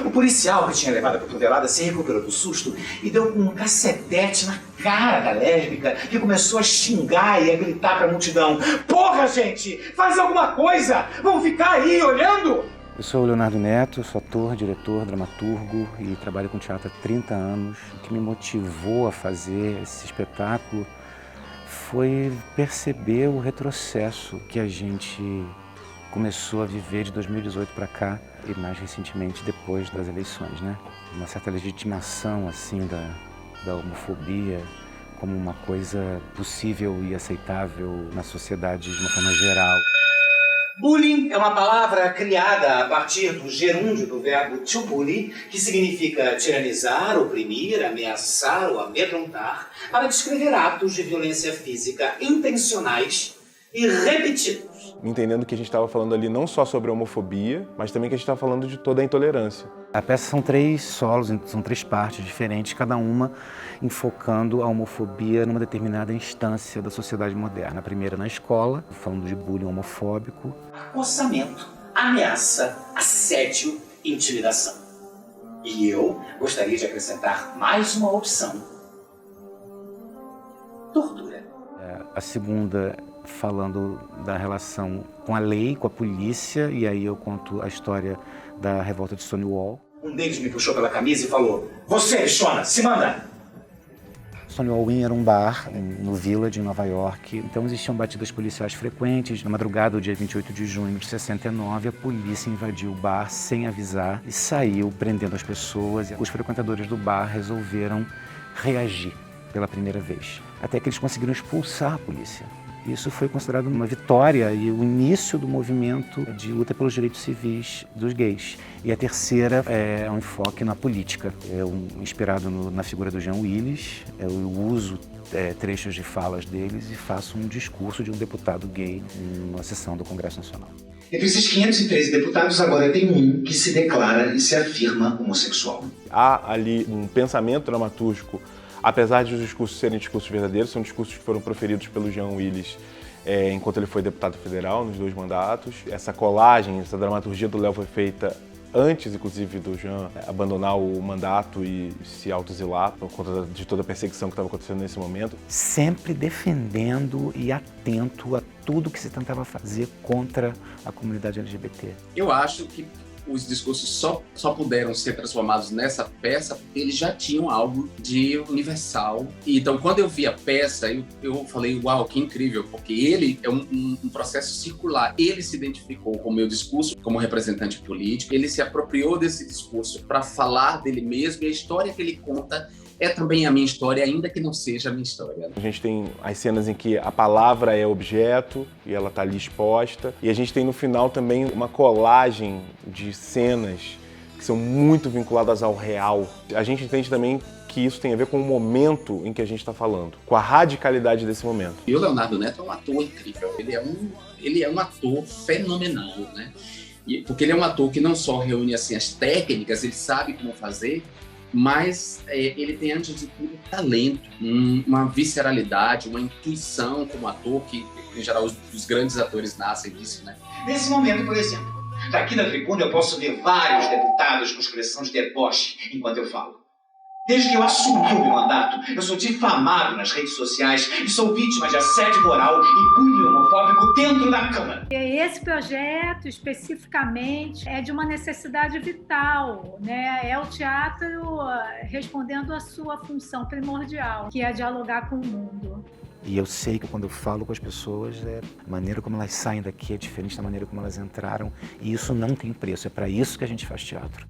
O policial que tinha levado a cotovelada se recuperou do susto e deu com um cacetete na cara da lésbica, que começou a xingar e a gritar pra multidão: porra, gente, faz alguma coisa! Vão ficar aí olhando! Eu sou o Leonardo Neto, sou ator, diretor, dramaturgo e trabalho com teatro há 30 anos. O que me motivou a fazer esse espetáculo foi perceber o retrocesso que a gente começou a viver de 2018 para cá e mais recentemente depois das eleições, né? Uma certa legitimação assim da homofobia como uma coisa possível e aceitável na sociedade de uma forma geral. Bullying é uma palavra criada a partir do gerúndio do verbo to bully, que significa tiranizar, oprimir, ameaçar ou amedrontar, para descrever atos de violência física intencionais e repetidos. Entendendo que a gente estava falando ali não só sobre a homofobia, mas também que a gente estava falando de toda a intolerância. A peça são 3 solos, são 3 partes diferentes, cada uma enfocando a homofobia numa determinada instância da sociedade moderna. A primeira na escola, falando de bullying homofóbico. Acossamento, ameaça, assédio e intimidação. E eu gostaria de acrescentar mais uma opção: tortura. A segunda falando da relação com a lei, com a polícia, e aí eu conto a história da revolta de Stonewall. Um deles me puxou pela camisa e falou: você, bichona, se manda! Stonewall Inn era um bar no Village, em Nova York, então existiam batidas policiais frequentes. Na madrugada do dia 28 de junho de 69, a polícia invadiu o bar sem avisar e saiu prendendo as pessoas. Os frequentadores do bar resolveram reagir pela primeira vez, até que eles conseguiram expulsar a polícia. Isso foi considerado uma vitória e o início do movimento de luta pelos direitos civis dos gays. E a terceira é um enfoque na política. Inspirado na figura do Jean Willis, eu uso trechos de falas deles e faço um discurso de um deputado gay numa sessão do Congresso Nacional. Entre esses 513 deputados, agora tem um que se declara e se afirma homossexual. Há ali um pensamento dramatúrgico. Apesar de os discursos serem discursos verdadeiros, são discursos que foram proferidos pelo Jean Willis enquanto ele foi deputado federal, nos 2 mandatos. Essa colagem, essa dramaturgia do Léo foi feita antes, inclusive, do Jean abandonar o mandato e se autoexilar por conta de toda a perseguição que estava acontecendo nesse momento. Sempre defendendo e atento a tudo que se tentava fazer contra a comunidade LGBT. Eu acho que os discursos só puderam ser transformados nessa peça porque eles já tinham algo de universal. E então, quando eu vi a peça, eu falei, uau, que incrível, porque ele é um processo circular. Ele se identificou com o meu discurso como representante político, ele se apropriou desse discurso para falar dele mesmo, e a história que ele conta é também a minha história, ainda que não seja a minha história. A gente tem as cenas em que a palavra é objeto e ela está ali exposta. E a gente tem no final também uma colagem de cenas que são muito vinculadas ao real. A gente entende também que isso tem a ver com o momento em que a gente está falando, com a radicalidade desse momento. E o Leonardo Neto é um ator incrível, ele é um ator fenomenal, né? Porque ele é um ator que não só reúne assim, as técnicas, ele sabe como fazer, mas ele tem, antes de tudo, talento, uma visceralidade, uma intuição como ator, que em geral os grandes atores nascem disso, né? Nesse momento, por exemplo, daqui da tribuna eu posso ver vários deputados com expressão de deboche enquanto eu falo. Desde que eu assumi o meu mandato, eu sou difamado nas redes sociais e sou vítima de assédio moral e bullying homofóbico dentro da Câmara. Esse projeto, especificamente, é de uma necessidade vital, né? É o teatro respondendo à sua função primordial, que é dialogar com o mundo. E eu sei que quando eu falo com as pessoas, a maneira como elas saem daqui é diferente da maneira como elas entraram. E isso não tem preço, é para isso que a gente faz teatro.